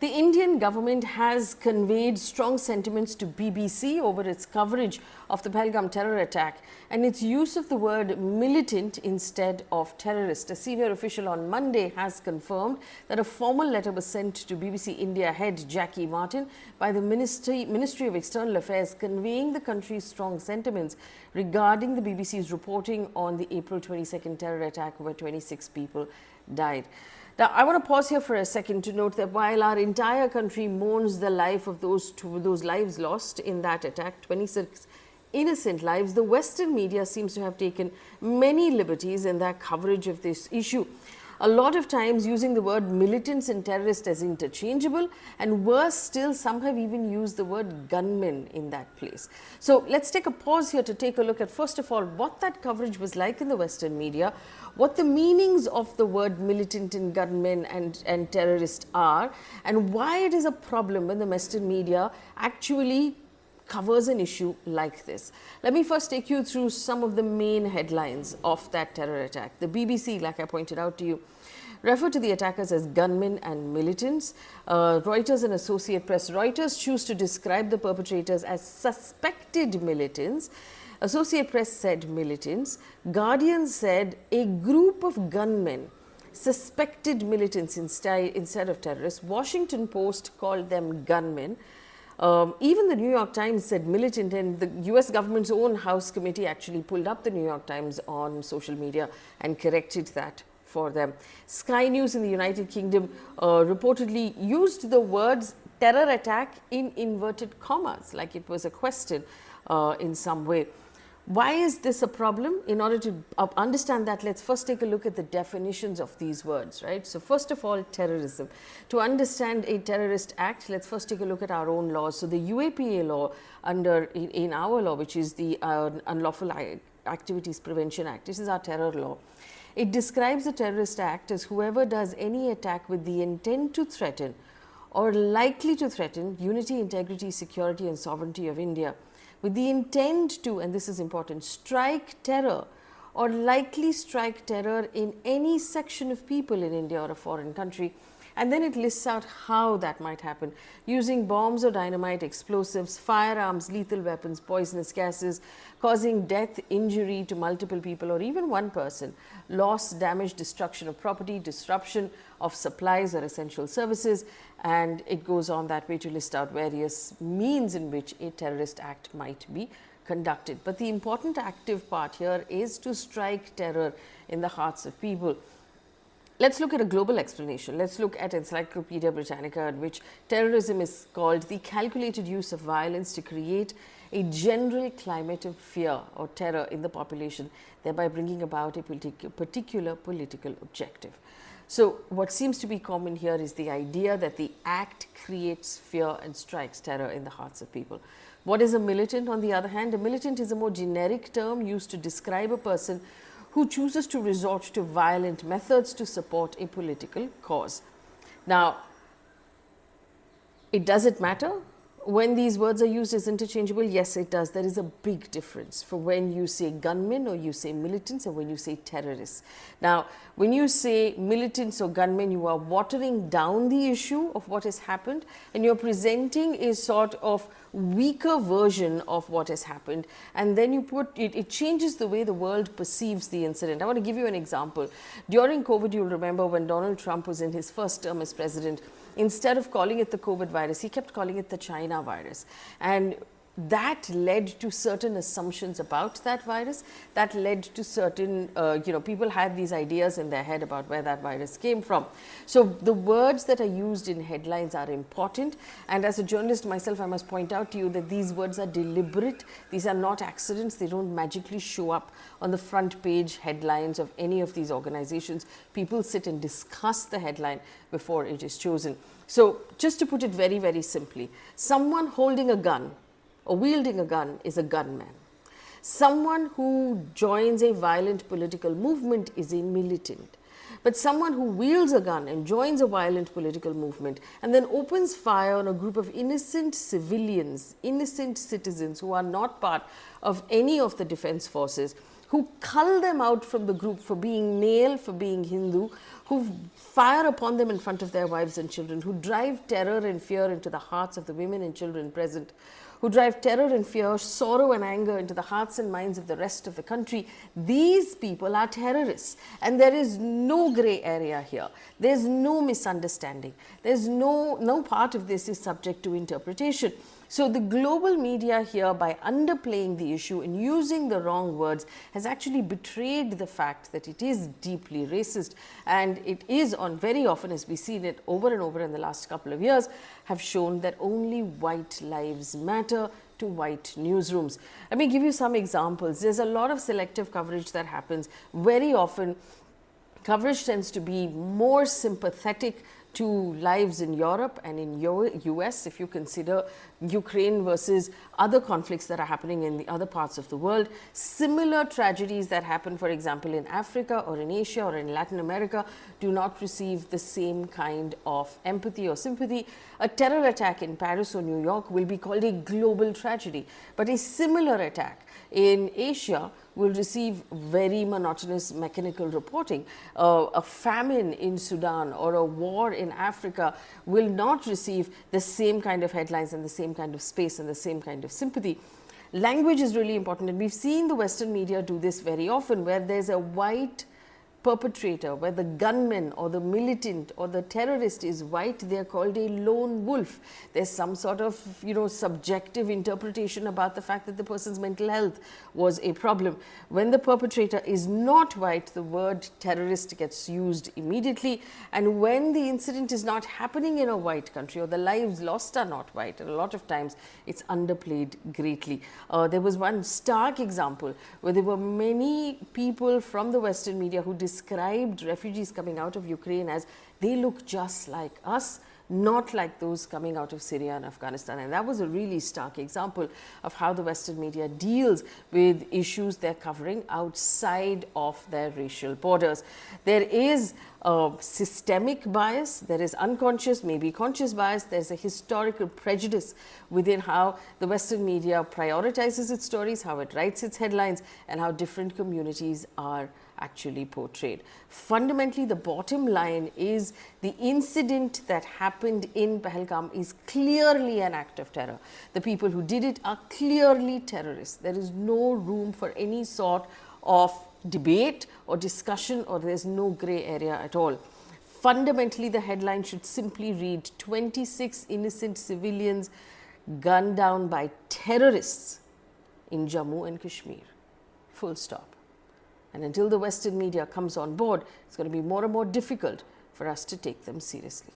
The Indian government has conveyed strong sentiments to BBC over its coverage of the Pahalgam terror attack and its use of the word militant instead of terrorist. A senior official on Monday has confirmed that a formal letter was sent to BBC India head Jackie Martin by the Ministry of External Affairs conveying the country's strong sentiments regarding the BBC's reporting on the April 22nd terror attack where 26 people died. Now, I want to pause here for a second to note that while our entire country mourns the life of those lives lost in that attack, 26 innocent lives, the Western media seems to have taken many liberties in their coverage of this issue. A lot of times using the word militants and terrorists as interchangeable, and worse still, some have even used the word gunmen in that place. So let's take a pause here to take a look at, first of all, what that coverage was like in the Western media, what the meanings of the word militant and gunmen and terrorist are, and why it is a problem when the Western media actually covers an issue like this. Let me first take you through some of the main headlines of that terror attack. The BBC, like I pointed out to you, referred to the attackers as gunmen and militants. Reuters and Associated Press. Reuters choose to describe the perpetrators as suspected militants. Associated Press said militants. Guardian said a group of gunmen, suspected militants instead of terrorists. Washington Post called them gunmen. Even the New York Times said militant, and the US government's own House committee actually pulled up the New York Times on social media and corrected that for them. Sky News in the United Kingdom reportedly used the words terror attack in inverted commas, like it was a question in some way. Why is this a problem? In order to understand that, let's first take a look at the definitions of these words, right? So first of all, terrorism. To understand a terrorist act, let's first take a look at our own laws. So the UAPA law in our law, which is the Unlawful Activities Prevention Act, this is our terror law. It describes a terrorist act as whoever does any attack with the intent to threaten or likely to threaten unity, integrity, security and sovereignty of India, with the intent to, and this is important, strike terror or likely strike terror in any section of people in India or a foreign country. And then it lists out how that might happen, using bombs or dynamite, explosives, firearms, lethal weapons, poisonous gases, causing death, injury to multiple people or even one person, loss, damage, destruction of property, disruption of supplies or essential services, and it goes on that way to list out various means in which a terrorist act might be conducted. But the important active part here is to strike terror in the hearts of people. Let's look at a global explanation. Let's look at Encyclopedia Britannica, in which terrorism is called the calculated use of violence to create a general climate of fear or terror in the population, thereby bringing about a particular political objective. So what seems to be common here is the idea that the act creates fear and strikes terror in the hearts of people. What is a militant, on the other hand? A militant is a more generic term used to describe a person who chooses to resort to violent methods to support a political cause. Now, does it matter when these words are used as interchangeable? Yes, it does. There is a big difference for when you say gunmen or you say militants or when you say terrorists. Now, when you say militants or gunmen, you are watering down the issue of what has happened and you're presenting a sort of weaker version of what has happened, and then you put it changes the way the world perceives the incident. I want to give you an example. During COVID, you'll remember when Donald Trump was in his first term as president, instead of calling it the COVID virus, he kept calling it the China virus. And that led to certain assumptions about that virus. That led to certain, people had these ideas in their head about where that virus came from. So the words that are used in headlines are important. And as a journalist myself, I must point out to you that these words are deliberate. These are not accidents. They don't magically show up on the front page headlines of any of these organizations. People sit and discuss the headline before it is chosen. So just to put it very, very simply, someone holding a gun or wielding a gun is a gunman. Someone who joins a violent political movement is a militant. But someone who wields a gun and joins a violent political movement and then opens fire on a group of innocent civilians, innocent citizens who are not part of any of the defense forces, who cull them out from the group for being male, for being Hindu, who fire upon them in front of their wives and children, who drive terror and fear into the hearts of the women and children present, who drive terror and fear, sorrow and anger into the hearts and minds of the rest of the country. These people are terrorists, and there is no grey area here. There's no misunderstanding. There's no part of this is subject to interpretation. So the global media here, by underplaying the issue and using the wrong words, has actually betrayed the fact that it is deeply racist, and it is on very often, as we've seen it over and over in the last couple of years, have shown that only white lives matter to white newsrooms. Let me give you some examples. There's a lot of selective coverage that happens. Very often, coverage tends to be more sympathetic to lives in Europe and in US, if you consider Ukraine versus other conflicts that are happening in the other parts of the world. Similar tragedies that happen, for example, in Africa or in Asia or in Latin America do not receive the same kind of empathy or sympathy. A terror attack in Paris or New York will be called a global tragedy, but a similar attack in Asia will receive very monotonous mechanical reporting. A famine in Sudan or a war in Africa will not receive the same kind of headlines and the same kind of space and the same kind of sympathy. Language is really important, and we've seen the Western media do this very often, where there's a white perpetrator, where the gunman or the militant or the terrorist is white, they are called a lone wolf. There's some sort of, subjective interpretation about the fact that the person's mental health was a problem. When the perpetrator is not white, the word terrorist gets used immediately. And when the incident is not happening in a white country, or the lives lost are not white, and a lot of times it's underplayed greatly. There was one stark example where there were many people from the Western media who described refugees coming out of Ukraine as they look just like us, not like those coming out of Syria and Afghanistan. And that was a really stark example of how the Western media deals with issues they're covering outside of their racial borders. There is a systemic bias, there is unconscious, maybe conscious bias, there's a historical prejudice within how the Western media prioritizes its stories, how it writes its headlines, and how different communities are actually portrayed. Fundamentally, the bottom line is the incident that happened in Pahalgam is clearly an act of terror. The people who did it are clearly terrorists. There is no room for any sort of debate or discussion, or there's no grey area at all. Fundamentally, the headline should simply read 26 innocent civilians gunned down by terrorists in Jammu and Kashmir. Full stop. And until the Western media comes on board, it's going to be more and more difficult for us to take them seriously.